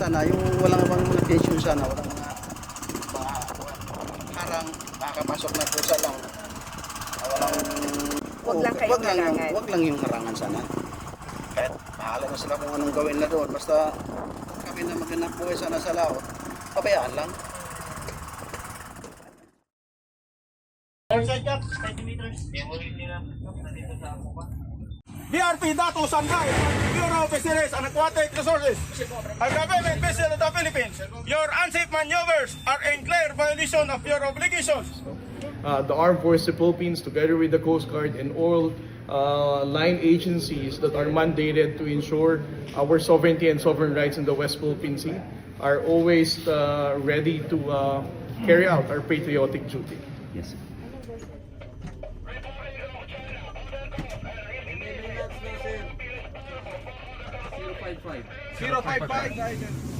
sana, yung walang mga tension sana, walang mga harang, makakapasok na pusa lang. Wag lang yung harangan sana. Kahit bahala na sila kung anong gawin na doon. Basta kami na magandang buhay sana sa laot, pabayaan lang. BRP Dato Shanghai, Bureau of Fisheries and Aquatic Resources, a government vessel of the Philippines. Your unsafe maneuvers are in clear violation of your obligations. The Armed Forces of the Philippines, together with the Coast Guard and all line agencies that are mandated to ensure our sovereignty and sovereign rights in the West Philippine Sea, are always ready to carry out our patriotic duty. Yes. 055.